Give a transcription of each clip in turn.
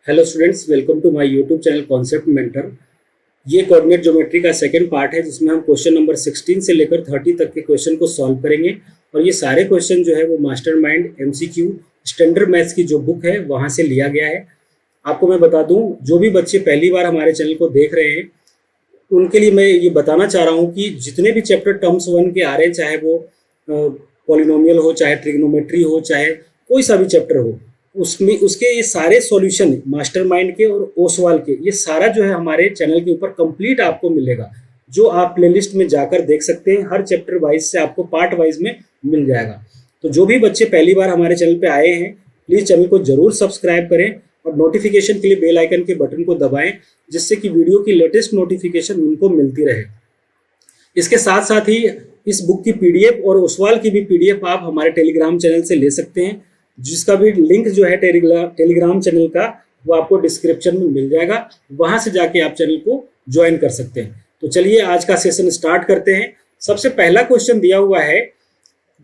Hello students, welcome to my YouTube channel concept mentor. ये coordinate geometry का second part है जिसमें हम क्वेश्चन नंबर 16 से लेकर 30 तक के क्वेश्चन को सॉल्व करेंगे। और ये सारे क्वेश्चन जो है वो मास्टरमाइंड एमसीक्यू स्टैंडर्ड मैथ्स की जो बुक है वहाँ से लिया गया है। आपको मैं बता दूं, जो भी बच्चे पहली बार हमारे चैनल को देख रहे हैं उनके लिए मैं ये बताना चाह रहा हूँ कि जितने भी चैप्टर टर्म्स 1 के आ रहे हैं, चाहे वो पॉलिनोमियल हो, चाहे ट्रिग्नोमेट्री हो, चाहे कोई सा भी चैप्टर हो, उसमें उसके ये सारे सॉल्यूशन मास्टरमाइंड के और ओसवाल के ये सारा जो है हमारे चैनल के ऊपर कंप्लीट आपको मिलेगा, जो आप प्लेलिस्ट में जाकर देख सकते हैं। हर चैप्टर वाइज से आपको पार्ट वाइज में मिल जाएगा। तो जो भी बच्चे पहली बार हमारे चैनल पे आए हैं, प्लीज़ चैनल को जरूर सब्सक्राइब करें और नोटिफिकेशन के लिए बेल आइकन के बटन को दबाएं, जिससे कि वीडियो की लेटेस्ट नोटिफिकेशन उनको मिलती रहे। इसके साथ साथ ही इस बुक की पीडीएफ और ओसवाल की भी पीडीएफ आप हमारे टेलीग्राम चैनल से ले सकते हैं, जिसका भी लिंक जो है टेलीग्राम चैनल का वो आपको डिस्क्रिप्शन में मिल जाएगा। वहां से जाके आप चैनल को ज्वाइन कर सकते हैं। तो चलिए आज का सेशन स्टार्ट करते हैं। सबसे पहला क्वेश्चन दिया हुआ है,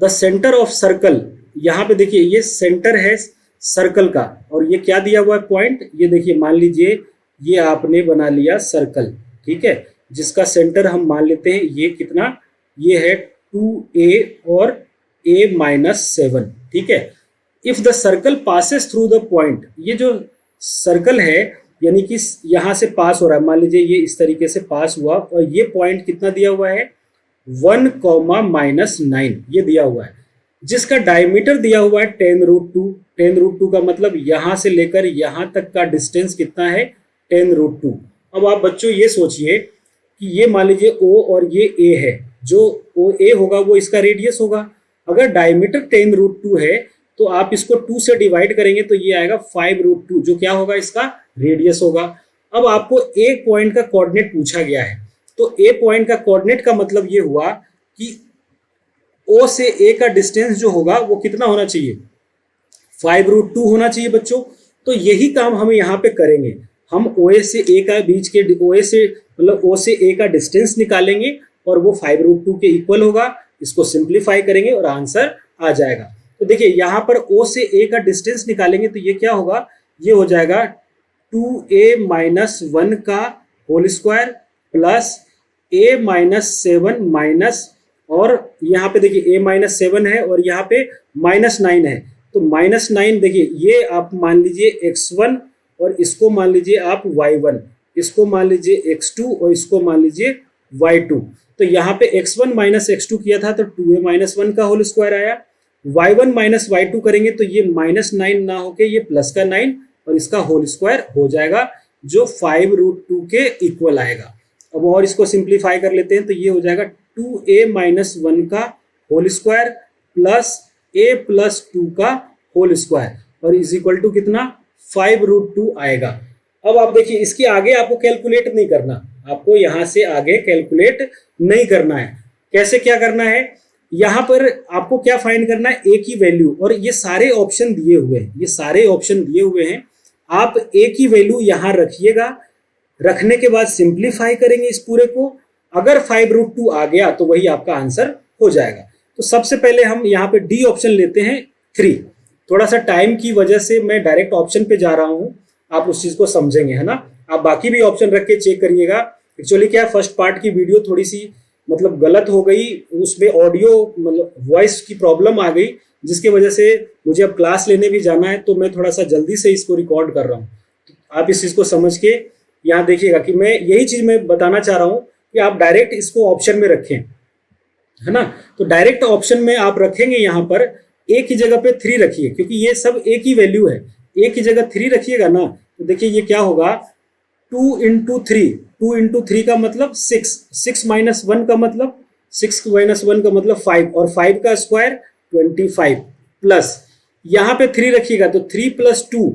द सेंटर ऑफ सर्कल। यहाँ पे देखिए ये सेंटर है सर्कल का, और ये क्या दिया हुआ है पॉइंट, ये देखिए मान लीजिए ये आपने बना लिया सर्कल, ठीक है, जिसका सेंटर हम मान लेते हैं ये कितना, ये है 2a और a-7, ठीक है। If the circle passes through the point, ये जो सर्कल है यानी कि यहां से पास हो रहा है, मान लीजिए ये इस तरीके से पास हुआ और ये पॉइंट कितना दिया हुआ है 1, ये दिया हुआ है, जिसका डायमीटर दिया हुआ है 10√2। 10√2 का मतलब यहां से लेकर यहां तक का डिस्टेंस कितना है 10√2। अब आप बच्चों ये सोचिए कि ये मान लीजिए O और ये A है, जो OA होगा वो इसका रेडियस होगा। अगर डायमीटर 10√2 है तो आप इसको 2 से डिवाइड करेंगे तो ये आएगा 5√2, जो क्या होगा इसका रेडियस होगा। अब आपको A पॉइंट का कोऑर्डिनेट पूछा गया है, तो A पॉइंट का कोऑर्डिनेट का मतलब ये हुआ कि O से A का डिस्टेंस जो होगा वो कितना होना चाहिए 5√2 होना चाहिए बच्चों। तो यही काम हम यहाँ पे करेंगे। हम OA से A का बीच के OA से मतलब O से A का डिस्टेंस निकालेंगे और वो 5√2 के इक्वल होगा। इसको सिंप्लीफाई करेंगे और आंसर आ जाएगा। तो देखिए यहाँ पर O से A का डिस्टेंस निकालेंगे तो ये क्या होगा, ये हो जाएगा 2a-1 का whole square plus a-7 minus, और यहाँ पे देखिए a-7 है और यहाँ पे -9 है, तो -9 देखिए ये आप मान लीजिए x1 और इसको मान लीजिए आप y1, इसको मान लीजिए x2 और इसको मान लीजिए y2। तो यहाँ पे x1 माइनस x2 किया था तो 2a-1 का होल स्क्वायर आया। y1 माइनस y2 करेंगे तो ये -9 ना होके ये प्लस का 9 और इसका होल स्क्वायर हो जाएगा, जो 5√2 के इक्वल आएगा। अब और इसको सिंप्लीफाई कर लेते हैं तो ये हो जाएगा 2a-1 का होल स्क्वायर प्लस a+2 का होल स्क्वायर और इज इक्वल टू कितना 5√2 आएगा। अब आप देखिए इसके आगे आपको कैलकुलेट नहीं करना, आपको यहाँ से आगे कैलकुलेट नहीं करना है। कैसे क्या करना है, यहाँ पर आपको क्या फाइंड करना है, ए की वैल्यू, और ये सारे ऑप्शन दिए हुए हैं, ये सारे ऑप्शन दिए हुए हैं। आप ए की वैल्यू यहाँ रखिएगा, रखने के बाद सिंप्लीफाई करेंगे इस पूरे को। अगर 5√2 आ गया तो वही आपका आंसर हो जाएगा। तो सबसे पहले हम यहाँ पे डी ऑप्शन लेते हैं 3। थोड़ा सा टाइम की वजह से मैं डायरेक्ट ऑप्शन पे जा रहा हूँ, आप उस चीज को समझेंगे, है ना। आप बाकी भी ऑप्शन रख के चेक करिएगा। एक्चुअली क्या है, फर्स्ट पार्ट की वीडियो थोड़ी सी मतलब गलत हो गई, उसमें ऑडियो मतलब वॉइस की प्रॉब्लम आ गई, जिसकी वजह से मुझे अब क्लास लेने भी जाना है, तो मैं थोड़ा सा जल्दी से इसको रिकॉर्ड कर रहा हूँ। आप इस चीज़ को समझ के यहाँ देखिएगा कि मैं यही चीज़ मैं बताना चाह रहा हूँ कि आप डायरेक्ट इसको ऑप्शन में रखें, है ना। तो डायरेक्ट ऑप्शन में आप रखेंगे, यहाँ पर ए की जगह पे 3 रखिए, क्योंकि ये सब ए की वैल्यू है। ए की जगह 3 रखिएगा ना, तो देखिए ये क्या होगा 2 × 3, 2 × 3 का मतलब 6, 6 - 1 का मतलब 6 - 1 का मतलब 5, और 5 का स्क्वायर 25 प्लस यहाँ पे 3 रखिएगा तो 3 + 2,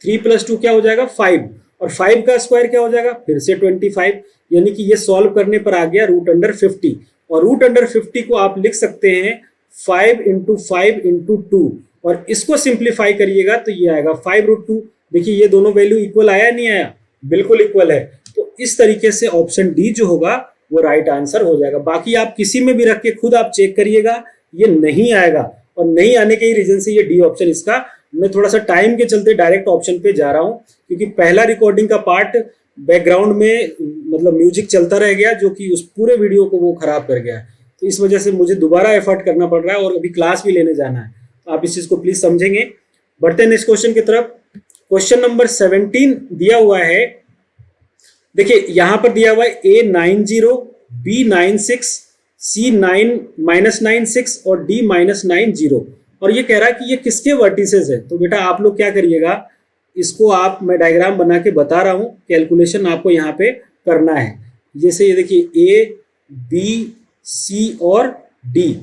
3 + 2 क्या हो जाएगा 5, और 5 का स्क्वायर क्या हो जाएगा फिर से 25, यानी कि ये सॉल्व करने पर आ गया √50, और √50 को आप लिख सकते हैं 5 × 5 × 2, और इसको सिंप्लीफाई करिएगा तो ये आएगा 5√2। देखिए ये दोनों वैल्यू इक्वल आया नहीं आया, बिल्कुल इक्वल है। तो इस तरीके से ऑप्शन डी जो होगा वो राइट आंसर हो जाएगा। बाकी आप किसी में भी रख के खुद आप चेक करिएगा, ये नहीं आएगा, और नहीं आने के रीजन से ये डी ऑप्शन इसका मैं थोड़ा सा टाइम के चलते डायरेक्ट ऑप्शन पे जा रहा हूँ, क्योंकि पहला रिकॉर्डिंग का पार्ट बैकग्राउंड में मतलब म्यूजिक चलता रह गया, जो कि उस पूरे वीडियो को वो खराब कर गया है। तो इस वजह से मुझे दोबारा एफर्ट करना पड़ रहा है और अभी क्लास भी लेने जाना है, तो आप इस चीज़ को प्लीज समझेंगे। बढ़ते हैं नेक्स्ट क्वेश्चन की तरफ। क्वेश्चन नंबर 17 दिया हुआ है, देखिए यहां पर दिया हुआ है A90, B96, C-9 और D-90, और ये कह रहा है कि ये किसके वर्टिसेस है। तो बेटा आप लोग क्या करिएगा, इसको आप मैं डायग्राम बना के बता रहा हूं, कैलकुलेशन आपको यहाँ पे करना है। जैसे ये देखिए A, B, C और D।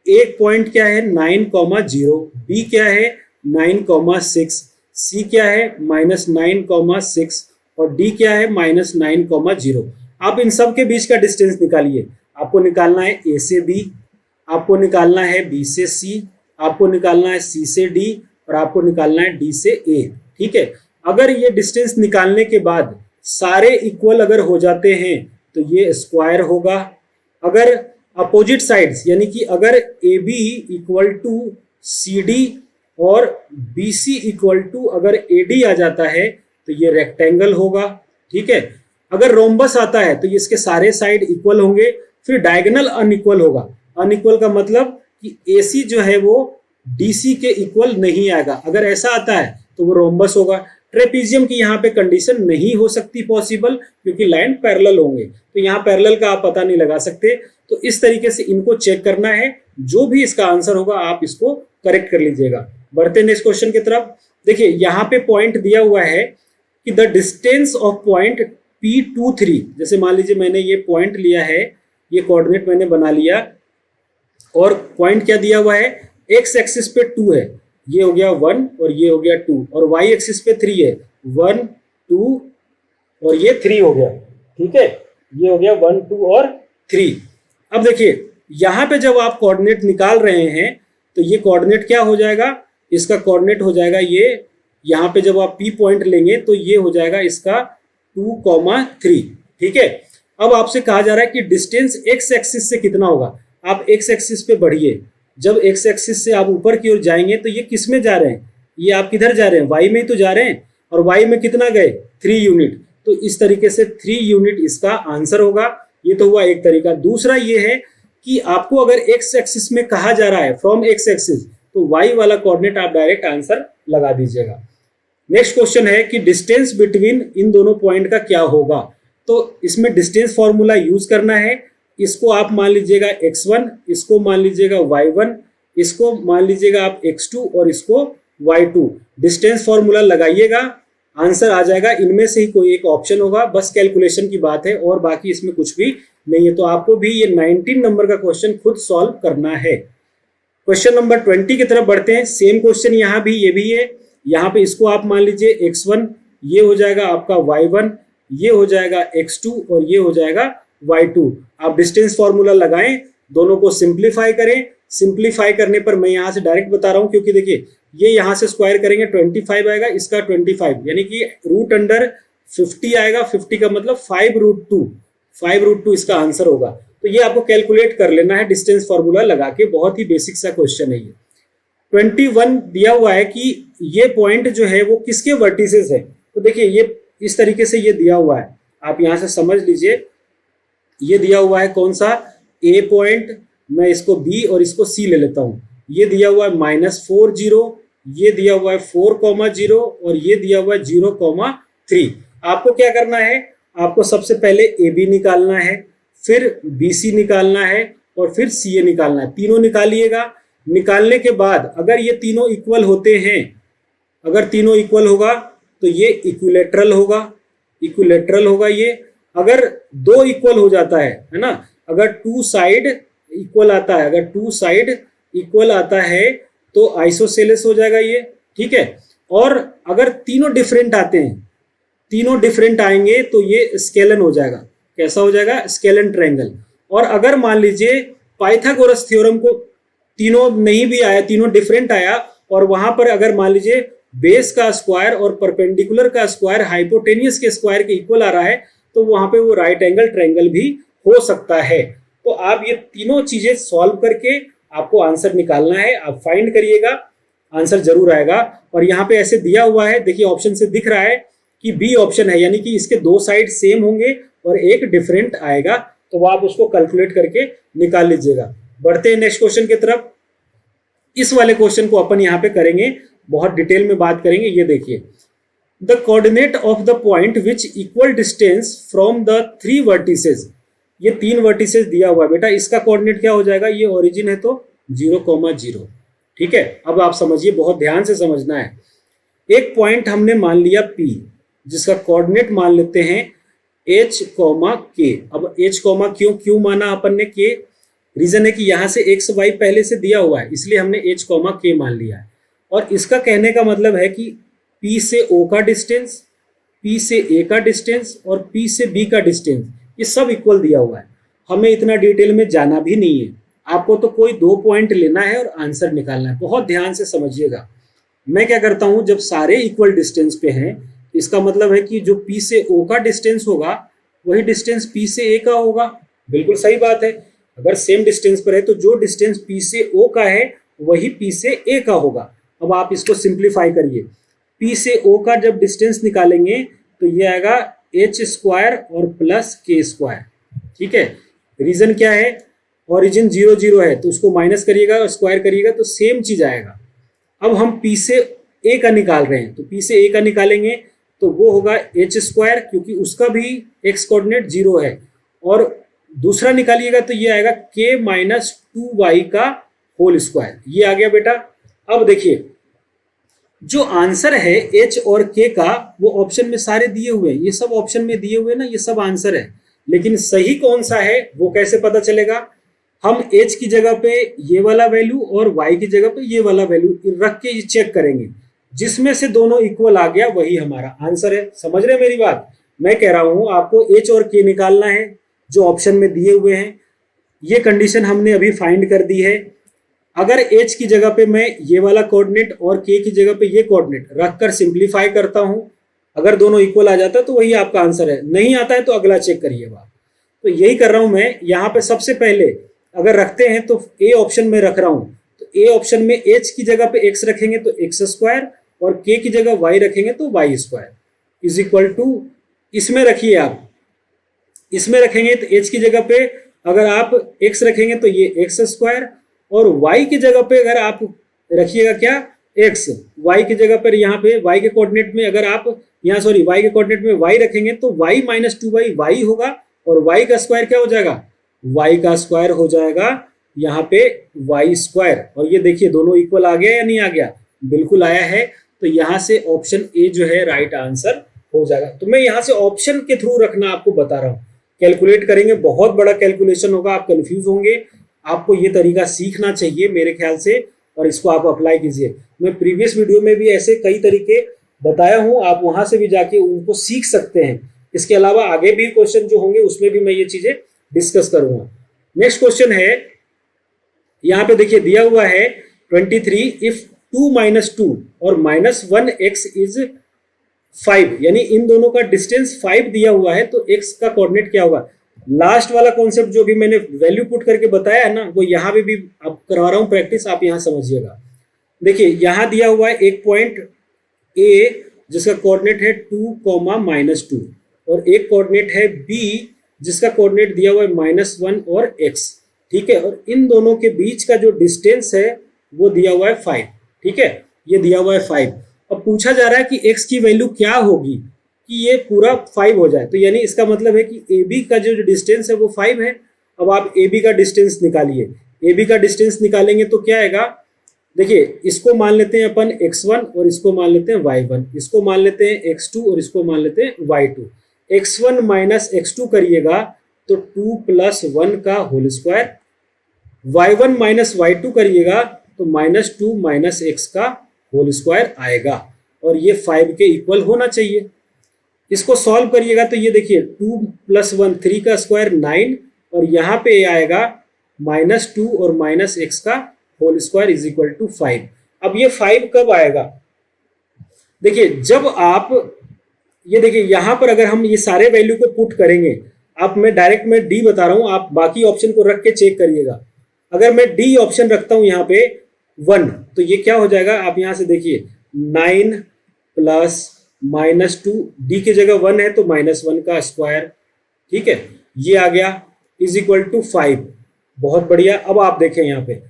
एक पॉइंट क्या है 9,0, B क्या है 9,6, C क्या है -9,6 और D क्या है -9,0। आप इन सब के बीच का डिस्टेंस निकालिए। आपको निकालना है A से B, आपको निकालना है B से C, आपको निकालना है C से D और आपको निकालना है D से A। ठीक है, अगर ये डिस्टेंस निकालने के बाद सारे इक्वल अगर हो जाते हैं तो ये स्क्वायर होगा। अगर अपोजिट साइड्स यानी कि अगर AB इक्वल टू CD और BC इक्वल टू अगर AD आ जाता है तो ये रेक्टेंगल होगा। ठीक है, अगर रोम्बस आता है तो ये इसके सारे साइड इक्वल होंगे। फिर डायगोनल अनइक्वल होगा। अनइक्वल का मतलब कि AC जो है वो DC के इक्वल नहीं आएगा। अगर ऐसा आता है तो वो रोम्बस होगा। ट्रेपीजियम की यहाँ पे कंडीशन नहीं हो सकती पॉसिबल, क्योंकि लाइन पैरेलल होंगे, तो यहाँ पैरेलल का आप पता नहीं लगा सकते। तो इस तरीके से इनको चेक करना है, जो भी इसका आंसर होगा आप इसको करेक्ट कर लीजिएगा। बढ़ते नेक्स्ट क्वेश्चन की तरफ। देखिए यहाँ पे पॉइंट दिया हुआ है कि the distance of point P23, जैसे मान लीजिए मैंने ये पॉइंट लिया है, ये कोऑर्डिनेट मैंने बना लिया और पॉइंट क्या दिया हुआ है, एक्स एक्सिस पे 2 है, ये हो गया 1 और ये हो गया 2, और वाई एक्सिस पे 3 है, 1 2 और ये 3 हो गया। ठीक है, ये हो गया 1 2 और 3। अब देखिए यहाँ पे जब आप कोऑर्डिनेट निकाल रहे हैं तो ये कोऑर्डिनेट क्या हो जाएगा, इसका कोऑर्डिनेट हो जाएगा ये, यहाँ पे जब आप P पॉइंट लेंगे तो ये हो जाएगा इसका 2,3। ठीक है, अब आपसे कहा जा रहा है कि डिस्टेंस एक्स एक्सिस से कितना होगा। आप एक्स एक्सिस पे बढ़िए, जब एक्स एक्सिस से आप ऊपर की ओर जाएंगे तो ये किस में जा रहे हैं, ये आप किधर जा रहे हैं, वाई में तो जा रहे हैं, और वाई में कितना गए 3 यूनिट। तो इस तरीके से 3 यूनिट इसका आंसर होगा। ये तो हुआ एक तरीका। दूसरा ये है कि आपको अगर एक्स एक्सिस में कहा जा रहा है फ्रॉम एक्स एक्सिस, तो वाई वाला कोऑर्डिनेट आप डायरेक्ट आंसर लगा दीजिएगा। नेक्स्ट क्वेश्चन है कि डिस्टेंस बिटवीन इन दोनों पॉइंट का क्या होगा। तो इसमें डिस्टेंस फॉर्मूला यूज करना है। इसको आप मान लीजिएगा x1, इसको मान लीजिएगा y1, इसको मान लीजिएगा आप x2 और इसको y2। डिस्टेंस फॉर्मूला लगाइएगा, आंसर आ जाएगा। इनमें से ही कोई एक ऑप्शन होगा, बस कैलकुलेशन की बात है और बाकी इसमें कुछ भी नहीं है। तो आपको भी ये 19 नंबर का क्वेश्चन खुद सॉल्व करना है। क्वेश्चन नंबर 20 की तरफ बढ़ते हैं। सेम क्वेश्चन यहाँ भी, ये भी है। यहाँ पे इसको आप मान लीजिए x1, ये हो जाएगा आपका y1, ये हो जाएगा x2 और ये हो जाएगा y2। आप डिस्टेंस फॉर्मूला लगाएं, दोनों को सिंप्लीफाई करें। सिंप्लीफाई करने पर मैं यहाँ से डायरेक्ट बता रहा हूँ, क्योंकि देखिए ये यहाँ से स्क्वायर करेंगे 25 आएगा, इसका 25 यानी कि रूट अंडर 50 आएगा। 50 का मतलब 5√2, 5√2 इसका आंसर होगा। तो ये आपको कैलकुलेट कर लेना है डिस्टेंस फॉर्मूला लगा के। बहुत ही बेसिक सा क्वेश्चन है ये। 21 दिया हुआ है कि ये पॉइंट जो है वो किसके वर्टिसेस है। तो देखिए ये इस तरीके से ये दिया हुआ है, आप यहाँ से समझ लीजिए। ये दिया हुआ है कौन सा, ए पॉइंट, मैं इसको बी और इसको सी ले लेता हूँ। ये दिया हुआ है -4 0, ये दिया हुआ है 4,0 और ये दिया हुआ है 0,3। आपको क्या करना है, आपको सबसे पहले ए बी निकालना है, फिर बी सी निकालना है और फिर सी ए निकालना है। तीनों निकालिएगा। निकालने के बाद अगर ये तीनों इक्वल होते हैं, अगर तीनों इक्वल होगा तो ये इक्विलेटरल होगा, इक्विलेटरल होगा ये। अगर दो इक्वल हो जाता है ना, अगर टू साइड इक्वल आता है, अगर टू साइड इक्वल आता है तो आइसोसेलेस हो जाएगा ये। ठीक है, और अगर तीनों डिफरेंट आते हैं, तीनों डिफरेंट आएंगे तो ये स्केलन हो जाएगा। कैसा हो जाएगा, स्केलन ट्रायंगल। और अगर मान लीजिए पाइथागोरस थ्योरम को तीनों नहीं भी आया, तीनों डिफरेंट आया, और वहां पर अगर मान लीजिए बेस का स्क्वायर और परपेंडिकुलर का स्क्वायर हाइपोटेनियस के स्क्वायर के इक्वल आ रहा है, तो वहां पे वो राइट एंगल ट्रायंगल भी हो सकता है। तो आप ये तीनों चीजें सॉल्व करके आपको आंसर निकालना है। आप फाइंड करिएगा, आंसर जरूर आएगा। और यहाँ पे ऐसे दिया हुआ है, देखिए ऑप्शन से दिख रहा है कि बी ऑप्शन है, यानी कि इसके दो साइड सेम होंगे और एक डिफरेंट आएगा, तो वो आप उसको कैलकुलेट करके निकाल लीजिएगा। बढ़ते हैं नेक्स्ट क्वेश्चन की तरफ। इस वाले क्वेश्चन को अपन यहाँ पे करेंगे, बहुत डिटेल में बात करेंगे। ये देखिए, the coordinate of the point which equal distance from the 3 vertices. ये 3 वर्टिसेस दिया हुआ है बेटा, इसका कोऑर्डिनेट क्या हो जाएगा, ये ओरिजिन है तो 0,0। ठीक है, अब आप समझिए, बहुत ध्यान से समझना है। एक पॉइंट हमने मान लिया P, जिसका कोऑर्डिनेट मान लेते हैं H, K। अब H, क्यों माना अपन ने K? रीजन है कि यहां से एक्स वाई पहले से दिया हुआ है, इसलिए हमने H, K मान लिया है। और इसका कहने का मतलब है कि P से O का डिस्टेंस, P से A का डिस्टेंस और P से B का डिस्टेंस, ये सब इक्वल दिया हुआ है। हमें इतना डिटेल में जाना भी नहीं है, आपको तो कोई 2 पॉइंट लेना है और आंसर निकालना है। बहुत ध्यान से समझिएगा। मैं क्या करता हूं, जब सारे इक्वल डिस्टेंस पे हैं, इसका मतलब है कि जो P से O का डिस्टेंस होगा वही डिस्टेंस P से A का होगा। बिल्कुल सही बात है, अगर सेम डिस्टेंस पर है तो जो डिस्टेंस P से O का है वही P से A का होगा। अब आप इसको सिंप्लीफाई करिए, P से O का जब डिस्टेंस निकालेंगे तो ये आएगा H² और प्लस K²। ठीक है, रीजन क्या है, ओरिजिन 0, 0 है तो उसको माइनस करिएगा और स्क्वायर करिएगा तो सेम चीज आएगा। अब हम P से A का निकाल रहे हैं, तो P से A का निकालेंगे तो वो होगा H², क्योंकि उसका भी x कोऑर्डिनेट 0 है। और दूसरा निकालिएगा तो ये आएगा K-2y का होल स्क्वायर। ये आ गया बेटा। अब देखिए, जो आंसर है H और K का वो ऑप्शन में सारे दिए हुए हैं, ये सब ऑप्शन में दिए हुए ना, ये सब आंसर है। लेकिन सही कौन सा है वो कैसे पता चलेगा? हम H की जगह पे ये वाला वैल्यू और Y की जगह पे ये वाला वैल्यू रख के चेक करेंगे, जिसमें से दोनों इक्वल आ गया वही हमारा आंसर है। समझ रहे मेरी बात? मैं कह रहा हूं आपको H और K निकालना है जो ऑप्शन में दिए हुए हैं। ये कंडीशन हमने अभी फाइंड कर दी है। अगर H की जगह पे मैं ये वाला कोऑर्डिनेट और K की जगह पे ये कोऑर्डिनेट रखकर सिंप्लीफाई करता हूं, अगर दोनों इक्वल आ जाता है तो वही आपका आंसर है। नहीं आता है तो अगला चेक करिएगा। तो यही कर रहा हूं मैं यहाँ पे। सबसे पहले अगर रखते हैं तो A ऑप्शन में रख रहा हूं, तो A ऑप्शन में H की जगह पे x रखेंगे तो x² और K की जगह y रखेंगे तो y² इज इक्वल टू, इसमें रखिए आप, इसमें रखेंगे तो H की जगह पे अगर आप x रखेंगे तो ये x² और y की जगह पे अगर आप रखिएगा क्या, x, y की जगह पर यहाँ पे y के कोऑर्डिनेट में अगर आप यहाँ y के कोऑर्डिनेट में y रखेंगे तो y - 2y y होगा और y का स्क्वायर क्या हो जाएगा, y का स्क्वायर हो जाएगा यहाँ पे y²। और ये देखिए दोनों इक्वल आ गया या नहीं आ गया? बिल्कुल आया है। तो यहाँ से ऑप्शन ए जो है राइट आंसर हो जाएगा। तो मैं यहाँ से ऑप्शन के थ्रू रखना आपको बता रहा हूँ। कैलकुलेट करेंगे, बहुत बड़ा कैलकुलेशन होगा, आप कंफ्यूज होंगे। आपको ये तरीका सीखना चाहिए मेरे ख्याल से, और इसको आप अप्लाई कीजिए। मैं प्रीवियस वीडियो में भी ऐसे कई तरीके बताया हूँ, आप वहां से भी जाके उनको सीख सकते हैं। इसके अलावा आगे भी क्वेश्चन जो होंगे उसमें भी मैं ये चीजें डिस्कस करूंगा। नेक्स्ट क्वेश्चन है, यहाँ पे देखिए दिया हुआ है 23 इफ 2 - 2 और -1x इज 5, यानी इन दोनों का डिस्टेंस 5 दिया हुआ है तो x का कोऑर्डिनेट क्या होगा। लास्ट वाला कॉन्सेप्ट जो भी मैंने वैल्यू पुट करके बताया है ना, वो यहाँ पे भी आप करवा रहा हूँ प्रैक्टिस, आप यहाँ समझिएगा। देखिए यहाँ दिया हुआ है एक पॉइंट A जिसका कोऑर्डिनेट है 2, -2 और एक कोऑर्डिनेट है B जिसका कोऑर्डिनेट दिया हुआ है -1 और x। ठीक है, और इन दोनों के बीच का जो डिस्टेंस है वो दिया हुआ है 5। ठीक है, ये दिया हुआ है 5। अब पूछा जा रहा है कि x की वैल्यू क्या होगी कि ये पूरा 5 हो जाए। तो यानी इसका मतलब है कि AB का जो डिस्टेंस है वो 5 है। अब आप AB का डिस्टेंस निकालिए। AB का डिस्टेंस निकालेंगे तो क्या आएगा, देखिए इसको मान लेते हैं अपन x1 और इसको मान लेते हैं y1, इसको मान लेते हैं x2 और इसको मान लेते हैं y2। x1 - x2 करिएगा तो 2 + 1 का होल स्क्वायर, y1 - y2 करिएगा तो -2 - x का होल स्क्वायर आएगा, और ये 5 के इक्वल होना चाहिए। इसको सॉल्व करिएगा तो ये देखिए 2 + 1 3 का स्क्वायर 9 और यहाँ पे आएगा -2 और -x का whole square is equal to 5। अब ये 5 कब आएगा, देखिए जब आप ये देखिए यहाँ पर अगर हम ये सारे वैल्यू को पुट करेंगे, आप मैं D बता रहा हूँ, आप बाकी ऑप्शन को रख के चेक करिएगा। अगर मैं D ऑप्शन रखता हूँ यहाँ पे 1, तो ये क्या हो जाएगा आप यहाँ से देखिए 9 प्लस -2, डी की जगह 1 है तो -1 का स्क्वायर, ठीक है, ये आ गया इज इक्वल टू 5। बहुत बढ़िया। अब आप देखें यहाँ पे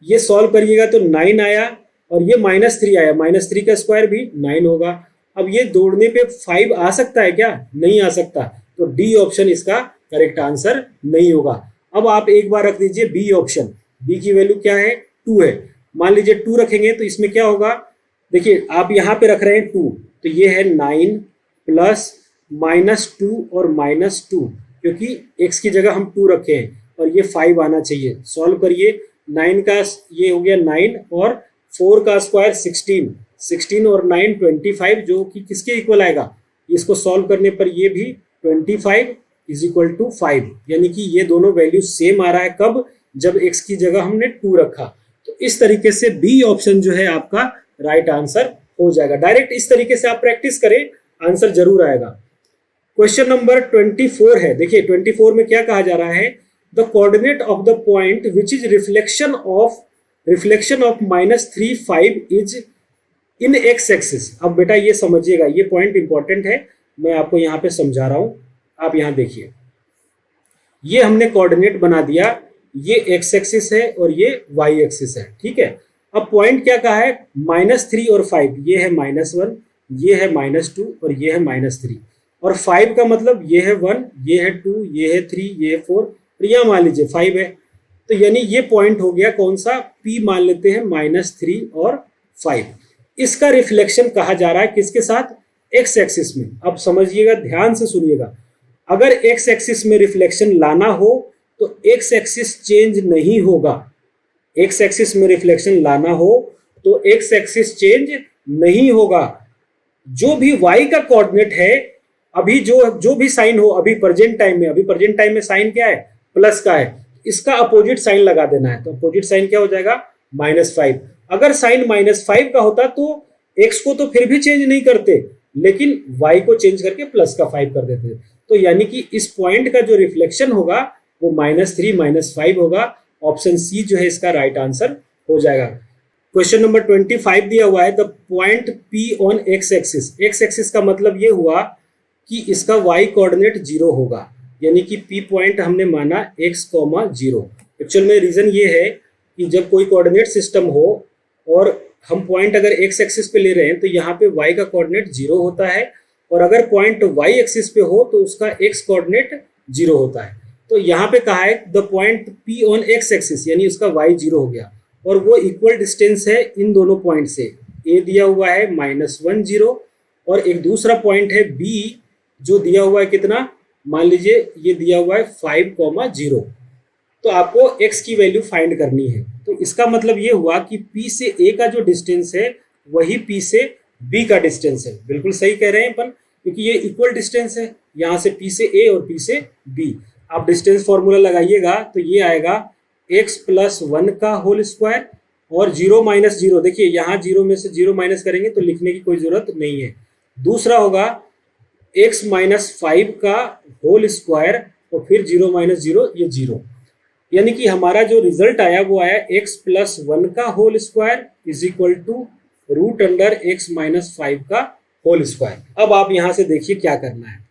ये सॉल्व करिएगा तो 9 आया और ये -3 आया, -3 का स्क्वायर भी 9 होगा। अब ये जोड़ने पे 5 आ सकता है क्या? नहीं आ सकता, तो डी ऑप्शन इसका करेक्ट आंसर नहीं होगा। अब आप एक बार रख दीजिए बी ऑप्शन, बी की वैल्यू क्या है? 2 है। मान लीजिए 2 रखेंगे तो इसमें क्या होगा, देखिए आप यहाँ पे रख रहे हैं 2, तो ये है 9 प्लस -2 और -2, क्योंकि x की जगह हम 2 रखे हैं और ये 5 आना चाहिए। सॉल्व करिए, 9 का ये हो गया 9 और 4 का स्क्वायर 16, 16 और 9 25, जो कि किसके इक्वल आएगा? इसको सॉल्व करने पर ये भी 25 इज इक्वल टू 5, यानी कि ये दोनों वैल्यू सेम आ रहा है। कब? जब x की जगह हमने 2 रखा। तो इस तरीके से बी ऑप्शन जो है आपका राइट आंसर हो जाएगा। डायरेक्ट इस तरीके से आप प्रैक्टिस करें, आंसर जरूर आएगा। क्वेश्चन नंबर 24 है। देखिए 24 में क्या कहा जा रहा है, the coordinate of the point which is reflection of -3 5 is in x axis. अब बेटा ये समझिएगा, ये पॉइंट इंपॉर्टेंट है, मैं आपको यहाँ पे समझा रहा हूँ। आप यहाँ देखिए, ये हमने कोऑर्डिनेट बना दिया, ये एक्स एक्सिस है और ये वाई एक्सिस है, ठीक है। अब पॉइंट क्या कहा है? -3 और 5, ये है -1, ये है -2 और ये है -3, और 5 का मतलब ये है 1, ये है 2, ये है 3, ये है 4 और यहाँ मान लीजिए 5 है। तो यानी ये पॉइंट हो गया कौन सा? P मान लेते हैं -3 और 5। इसका रिफ्लेक्शन कहा जा रहा है किसके साथ? एक्स एक्सिस में। अब समझिएगा, ध्यान से सुनिएगा, अगर एक्स एक्सिस में रिफ्लेक्शन लाना हो तो एक्स एक्सिस चेंज नहीं होगा। एक्स एक्सिस में रिफ्लेक्शन लाना हो तो एक्स एक्सिस चेंज नहीं होगा। जो भी वाई का कोऑर्डिनेट है, अभी जो भी साइन हो, अभी प्रेजेंट टाइम में साइन क्या है? प्लस का है, इसका अपोजिट साइन लगा देना है। तो अपोजिट साइन क्या हो जाएगा? -5। अगर साइन -5 का होता तो एक्स को तो फिर भी चेंज नहीं करते, लेकिन वाई को चेंज करके +5 कर देते। तो यानी कि इस पॉइंट का जो रिफ्लेक्शन होगा वो -3 -5 होगा। ऑप्शन सी जो है इसका राइट आंसर हो जाएगा। क्वेश्चन नंबर 25 दिया हुआ है, the point P on x axis. X axis का मतलब ये हुआ कि इसका y कोऑर्डिनेट 0 होगा, यानी कि P पॉइंट हमने माना x, 0। एक्चुअल में रीजन ये है कि जब कोई कोऑर्डिनेट सिस्टम हो और हम पॉइंट अगर x एक्सिस पे ले रहे हैं तो यहाँ पे y का कोऑर्डिनेट 0 होता है, और अगर पॉइंट y एक्सिस पे हो तो उसका x कोऑर्डिनेट 0 होता है। तो यहाँ पे कहा है the point P on x axis, यानी उसका y 0 हो गया, और वो इक्वल डिस्टेंस है इन दोनों पॉइंट से। A दिया हुआ है -1 0 और एक दूसरा पॉइंट है B जो दिया हुआ है कितना? मान लीजिए ये दिया हुआ है 5, 0। तो आपको x की वैल्यू फाइंड करनी है। तो इसका मतलब ये हुआ कि P से A का जो डिस्टेंस है वही P से B का डिस्टेंस है। बिल्कुल सही कह रहे हैं अपन, क्योंकि ये इक्वल डिस्टेंस है, यहाँ से P से A और P से B। आप डिस्टेंस फॉर्मूला लगाइएगा तो ये आएगा x + 1 का होल स्क्वायर और 0 - 0। देखिए यहाँ 0 में से 0 माइनस करेंगे तो लिखने की कोई जरूरत नहीं है। दूसरा होगा x - 5 का होल स्क्वायर और फिर 0 - 0, ये 0। यानी कि हमारा जो रिजल्ट आया वो आया x + 1 का whole square is equal to √x - 5 का होल स्क्वायर। अब आप यहां से देखिए क्या करना है।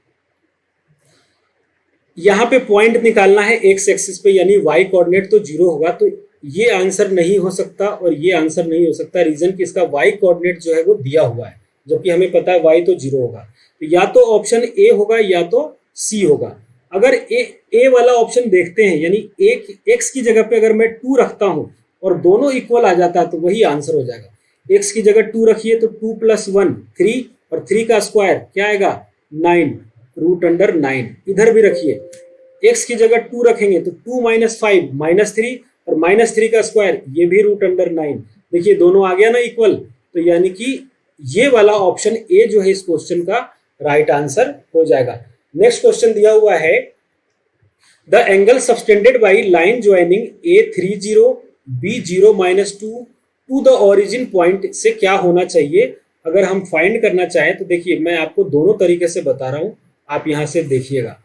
यहाँ पे पॉइंट निकालना है एक्स एक्सिस पे, यानी y कोऑर्डिनेट तो 0 होगा, तो ये आंसर नहीं हो सकता और ये आंसर नहीं हो सकता। रीजन कि इसका y कोऑर्डिनेट जो है वो दिया हुआ है, जबकि हमें पता है y तो 0 होगा। तो या तो ऑप्शन ए होगा या तो सी होगा। अगर ए वाला ऑप्शन देखते हैं, यानी एक्स की जगह पे अगर मैं 2 रखता हूं और दोनों इक्वल आ जाता है तो वही आंसर हो जाएगा। एक्स की जगह 2 रखिए तो 2 + 1 3 और 3 का स्क्वायर क्या आएगा? 9 √9। इधर भी रखिए, x की जगह 2 रखेंगे तो 2 - 5 -3 और -3 का स्क्वायर ये भी √9। देखिए दोनों आ गया ना इक्वल। तो यानी कि ये वाला ऑप्शन ए जो है इस क्वेश्चन का राइट आंसर हो जाएगा। नेक्स्ट क्वेश्चन दिया हुआ है, the angle subtended by line joining A30 B0 - 2 to the origin point से क्या होना चाहिए? अगर हम फाइंड करना चाहें तो देखिए मैं आपको दोनों तरीके से बता रहा हूं, आप यहां से देखिएगा।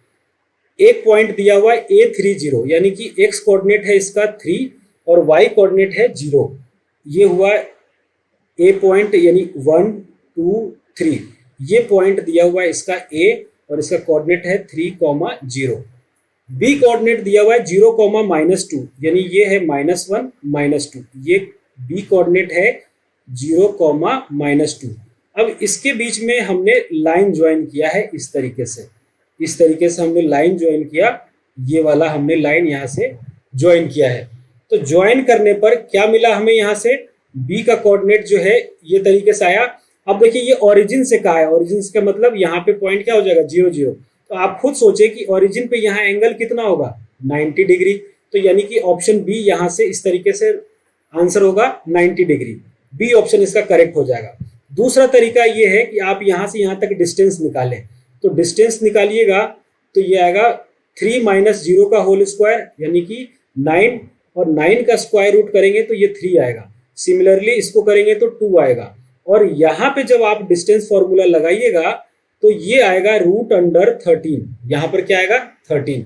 एक पॉइंट दिया हुआ है A30, यानी कि x कोऑर्डिनेट है इसका 3 और y कोऑर्डिनेट है 0। ये हुआ ए पॉइंट यानी 1 2 3, ये पॉइंट दिया हुआ है इसका ए और इसका कोऑर्डिनेट है 3,0। बी कोऑर्डिनेट दिया हुआ है 0,-2 यानी ये है -1 -2, ये बी कोऑर्डिनेट है 0,-2। अब इसके बीच में हमने लाइन ज्वाइन किया है इस तरीके से हमने लाइन ज्वाइन किया, ये वाला हमने लाइन यहाँ से ज्वाइन किया है। तो ज्वाइन करने पर क्या मिला हमें, यहाँ से बी का कोऑर्डिनेट जो है ये तरीके से आया। अब देखिए ये ओरिजिन से कहा है, ओरिजिन का मतलब यहाँ पे पॉइंट क्या हो जाएगा 0 0। तो आप खुद सोचे कि ओरिजिन पे यहाँ एंगल कितना होगा 90 डिग्री, तो यानी कि ऑप्शन बी यहाँ से इस तरीके से आंसर होगा 90 डिग्री, बी ऑप्शन इसका करेक्ट हो जाएगा। दूसरा तरीका ये है कि आप यहाँ से यहाँ तक डिस्टेंस निकालें, तो डिस्टेंस निकालिएगा तो ये आएगा 3 - 0 का होल स्क्वायर यानी कि 9, और 9 का स्क्वायर रूट करेंगे तो ये 3 आएगा। सिमिलरली इसको करेंगे तो 2 आएगा, और यहाँ पे जब आप डिस्टेंस फॉर्मूला लगाइएगा तो ये आएगा √13। यहाँ पर क्या आएगा 13।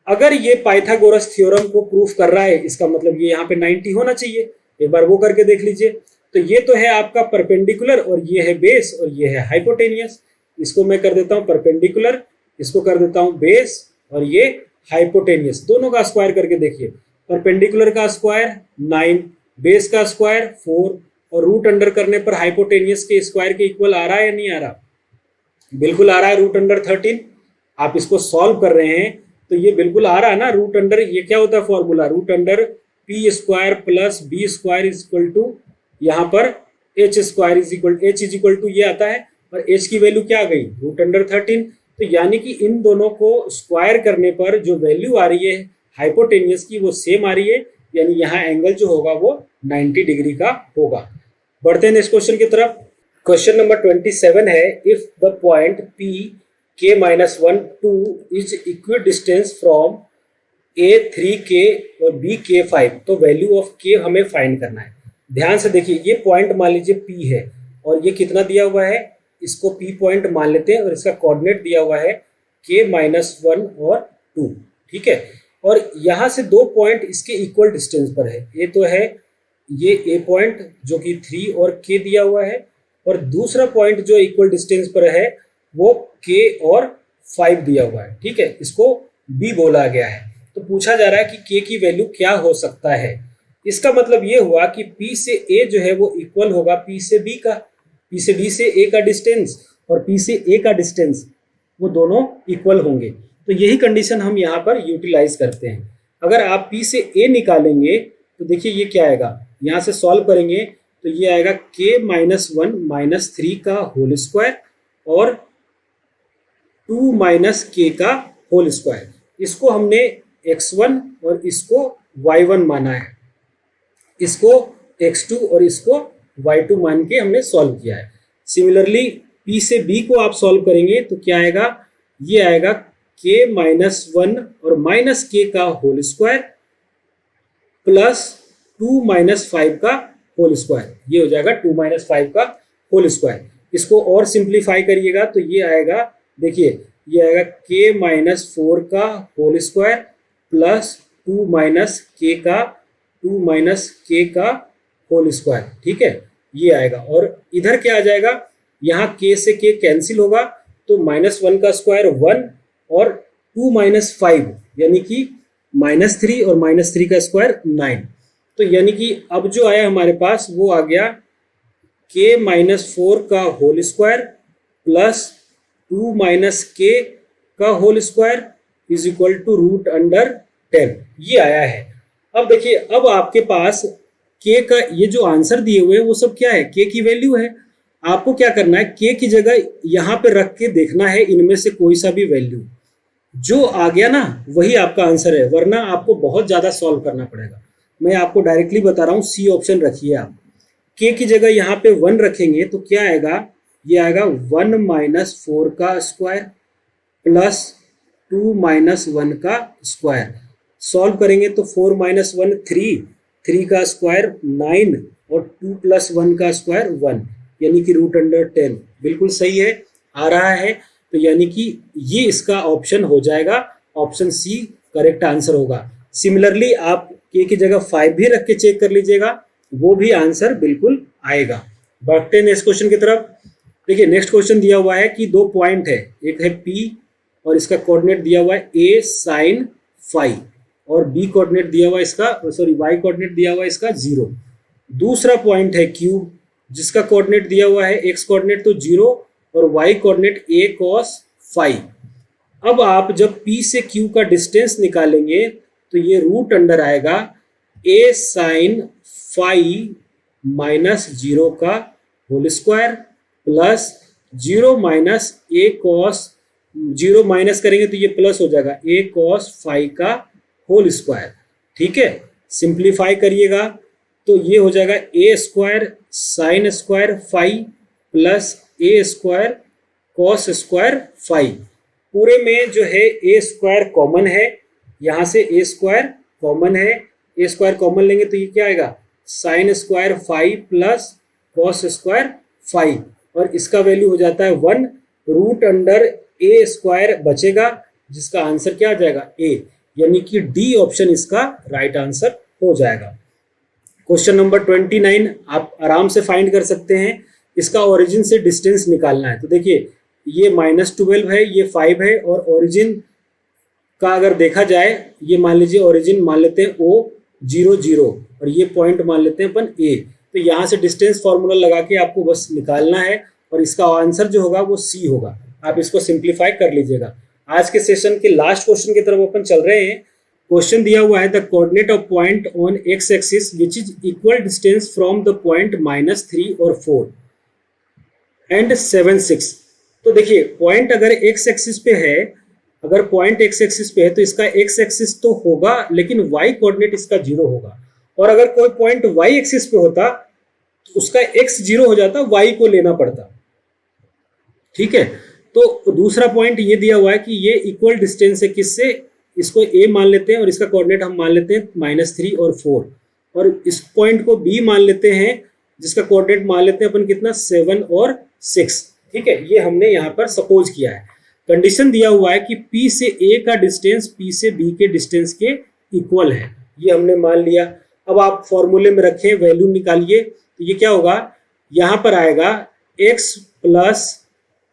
अगर ये पाइथागोरस थ्योरम को प्रूफ कर रहा है, इसका मतलब ये यहाँ पे 90 होना चाहिए। एक बार वो करके देख लीजिए। तो ये तो है आपका परपेंडिकुलर, और ये है बेस, और ये है हाइपोटेनियस। इसको मैं कर देता हूँ परपेंडिकुलर, इसको कर देता हूँ बेस, और ये हाइपोटेनियस। दोनों का स्क्वायर करके देखिए, परपेंडिकुलर का स्क्वायर 9, बेस का स्क्वायर 4, और रूट अंडर करने पर हाइपोटेनियस के स्क्वायर के इक्वल आ रहा है या नहीं आ रहा, बिल्कुल आ रहा है √13। आप इसको सॉल्व कर रहे हैं तो ये बिल्कुल आ रहा है ना रूट अंडर, ये क्या होता है formula, √p² + b² equal to यहाँ पर h² ये आता है, और h की वैल्यू क्या आ गई √13। तो यानी कि इन दोनों को स्क्वायर करने पर जो वैल्यू आ रही है हाइपोटेनियस की वो सेम आ रही है, यानी यहाँ एंगल जो होगा वो 90 डिग्री का होगा। बढ़ते हैं नेक्स्ट क्वेश्चन की तरफ। क्वेश्चन नंबर 27 है, if the point P k-1 2 is equidistance from A 3k और B k5, तो वैल्यू ऑफ k हमें फाइंड करना है। ध्यान से देखिए, ये पॉइंट मान लीजिए P है, और ये कितना दिया हुआ है, इसको P पॉइंट मान लेते हैं, और इसका कोऑर्डिनेट दिया हुआ है k-1 और 2, ठीक है। और यहाँ से दो पॉइंट इसके इक्वल डिस्टेंस पर है, ये तो है ये A पॉइंट जो कि 3 और k दिया हुआ है, और दूसरा पॉइंट जो इक्वल डिस्टेंस पर है वो k और 5 दिया हुआ है, ठीक है, इसको B बोला गया है। तो पूछा जा रहा है कि k की वैल्यू क्या हो सकता है। इसका मतलब ये हुआ कि P से A जो है वो इक्वल होगा P से B का, P से B से A का डिस्टेंस और P से A का डिस्टेंस, वो दोनों इक्वल होंगे। तो यही कंडीशन हम यहाँ पर यूटिलाइज करते हैं। अगर आप P से A निकालेंगे तो देखिए ये क्या आएगा, यहाँ से सॉल्व करेंगे तो ये आएगा k-1 - 3 का होल स्क्वायर और 2 - k का होल स्क्वायर। इसको हमने x1 और इसको y1 माना है, इसको x2 और इसको y2 मान के हमने सॉल्व किया है। सिमिलरली P से B को आप सॉल्व करेंगे तो क्या आएगा, ये आएगा k-1 और -k का होल स्क्वायर प्लस 2 - 5 का होल स्क्वायर, ये हो जाएगा 2 - 5 का होल स्क्वायर। इसको और सिंप्लीफाई करिएगा तो ये आएगा, देखिए ये आएगा k-4 का होल स्क्वायर प्लस 2 - k का होल स्क्वायर, ठीक है, ये आएगा। और इधर क्या आ जाएगा, यहाँ k से k कैंसिल होगा तो -1 का स्क्वायर 1 और 2 - 5 यानी कि -3 और -3 का स्क्वायर 9। तो यानी कि अब जो आया हमारे पास वो आ गया k-4 का होल स्क्वायर प्लस 2 - k का whole square is equal to √10, ये आया है। अब देखिए, अब आपके पास k का ये जो आंसर दिए हुए हैं वो सब क्या है, k की वैल्यू है। आपको क्या करना है, k की जगह यहाँ पे रख के देखना है इनमें से कोई सा भी वैल्यू जो आ गया ना वही आपका आंसर है, वरना आपको बहुत ज़्यादा सॉल्व करना पड़ेगा। मैं आपको डायरेक्टली बता रहा हूँ, सी ऑप्शन रखिए आप। k की जगह यहाँ पे 1 रखेंगे तो क्या आएगा, ये आएगा 1 - 4 का स्क्वायर प्लस 2 - 1 का स्क्वायर। सॉल्व करेंगे तो 4 - 1 3 का स्क्वायर 9 और 2 + 1 का स्क्वायर 1, यानी कि √10। बिल्कुल सही है, आ रहा है। तो यानी कि ये इसका ऑप्शन हो जाएगा, ऑप्शन सी करेक्ट आंसर होगा। सिमिलरली आप k की जगह 5 भी रख के चेक कर लीजिएगा, वो भी आंसर बिल्कुल आएगा। बढ़ते हैं नेक्स्ट क्वेश्चन की तरफ। देखिए नेक्स्ट क्वेश्चन दिया हुआ है कि दो पॉइंट है, एक है P और इसका कोऑर्डिनेट दिया हुआ है A sin phi और B कोऑर्डिनेट दिया हुआ है इसका, सॉरी Y कोऑर्डिनेट दिया हुआ है इसका 0। दूसरा पॉइंट है Q जिसका कोऑर्डिनेट दिया हुआ है X कोऑर्डिनेट तो 0 और Y coordinate A cos phi। अब आप जब P से Q का डिस्टेंस निकालेंगे तो ये रूट अंडर आएगा A sin phi माइनस 0 का whole square plus 0 minus A cos, 0 minus करेंगे तो ये प्लस हो जाएगा A cos phi का होल स्क्वायर। ठीक है, सिंप्लीफाई करिएगा तो ये हो जाएगा A square sine square phi plus A square cos square phi. पूरे में जो है A स्क्वायर कॉमन है, यहाँ से A स्क्वायर कॉमन है, A स्क्वायर कॉमन लेंगे तो ये क्या आएगा sine square phi plus cos square phi और इसका वैल्यू हो जाता है 1। रूट अंडर A स्क्वायर बचेगा जिसका आंसर क्या आ जाएगा A, यानी कि डी ऑप्शन इसका राइट आंसर हो जाएगा। क्वेश्चन नंबर 29 आप आराम से फाइंड कर सकते हैं। इसका ओरिजिन से डिस्टेंस निकालना है। तो देखिए ये -12 है, ये 5 है और ओरिजिन का अगर देखा जाए, ये मान लीजिए ओरिजिन मान लेते हैं O 0 और ये पॉइंट मान लेते हैं अपन A। तो यहाँ से डिस्टेंस फॉर्मूला लगा के आपको बस निकालना है और इसका आंसर जो होगा वो C होगा। आप इसको सिंप्लीफाई कर लीजिएगा। आज के सेशन के लास्ट क्वेश्चन की तरफ अपन चल रहे हैं। क्वेश्चन दिया हुआ है the coordinate of point on x axis which is equal distance from the point -3 और 4 एंड 7 6। तो देखिए पॉइंट अगर एक्स एक्सिस पे है, अगर पॉइंट एक्स एक्सिस पे है तो इसका एक्स एक्सिस तो होगा लेकिन वाई कोऑर्डिनेट इसका 0 होगा। और अगर कोई पॉइंट वाई एक्सिस पे होता तो उसका एक्स 0 हो जाता, वाई को लेना पड़ता। ठीक है, तो दूसरा पॉइंट ये दिया हुआ है कि ये इक्वल डिस्टेंस है किससे, इसको A मान लेते हैं और इसका कोऑर्डिनेट हम मान लेते हैं -3 और 4 और इस पॉइंट को B मान लेते हैं जिसका कोऑर्डिनेट मान लेते हैं अपन कितना 7 और 6। ठीक है, ये हमने यहाँ पर सपोज किया है। कंडीशन दिया हुआ है कि P से A का डिस्टेंस P से B के डिस्टेंस के इक्वल है, ये हमने मान लिया। अब आप फॉर्मूले में रखें, वैल्यू निकालिए तो ये क्या होगा, यहाँ पर आएगा x प्लस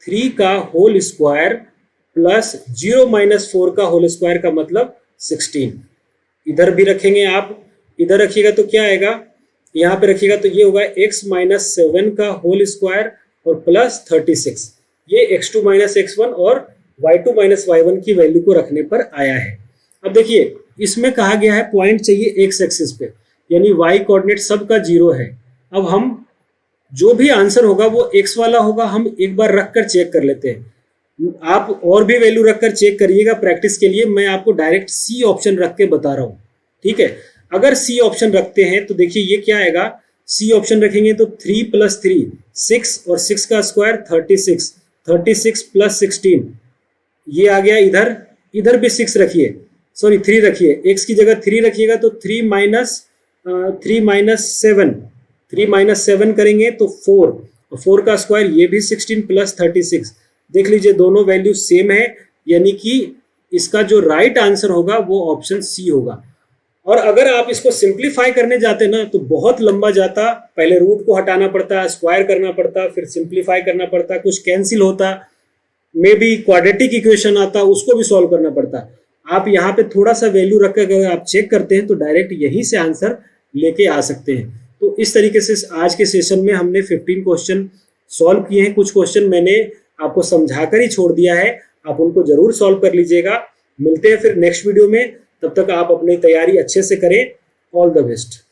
3 का होल स्क्वायर प्लस 0 माइनस 4 का होल स्क्वायर का मतलब 16। इधर भी रखेंगे आप, इधर रखिएगा तो क्या आएगा, यहाँ पे रखिएगा तो ये होगा x माइनस 7 का होल स्क्वायर और प्लस 36। ये x2 माइनस x1 और y2 माइनस y1 की वैल्यू को रखने पर आया है। अब देखिए इसमें कहा गया है पॉइंट चाहिए एक्स एक्सिस पे, यानी y कोऑर्डिनेट सबका 0 है। अब हम जो भी आंसर होगा वो x वाला होगा, हम एक बार रख कर चेक कर लेते हैं। आप और भी वैल्यू रखकर चेक करिएगा प्रैक्टिस के लिए, मैं आपको डायरेक्ट C ऑप्शन रख के बता रहा हूँ। ठीक है, अगर C ऑप्शन रखते हैं तो देखिए ये क्या आएगा, C ऑप्शन रखेंगे तो 3 प्लस 3 6 और 6 का स्क्वायर 36, 36 प्लस 16 ये आ गया। इधर इधर भी 6 रखिए, सॉरी 3 रखिए, x की जगह 3 रखिएगा तो 3 माइनस 7 करेंगे तो 4, 4 का स्क्वायर ये भी 16 प्लस 36। देख लीजिए दोनों वैल्यू सेम है, यानी कि इसका जो राइट आंसर होगा वो ऑप्शन C होगा। और अगर आप इसको सिंप्लीफाई करने जाते ना तो बहुत लंबा जाता, पहले रूट को हटाना पड़ता, स्क्वायर करना पड़ता, फिर सिंप्लीफाई करना पड़ता, कुछ कैंसिल होता, मे बी क्वाड्रेटिक इक्वेशन आता, उसको भी सॉल्व करना पड़ता। आप यहाँ पे थोड़ा सा वैल्यू रख कर अगर आप चेक करते हैं तो डायरेक्ट यहीं से आंसर लेके आ सकते हैं। तो इस तरीके से आज के सेशन में हमने 15 क्वेश्चन सॉल्व किए हैं। कुछ क्वेश्चन मैंने आपको समझाकर ही छोड़ दिया है, आप उनको जरूर सॉल्व कर लीजिएगा। मिलते हैं फिर नेक्स्ट वीडियो में, तब तक आप अपनी तैयारी अच्छे से करें। All the best.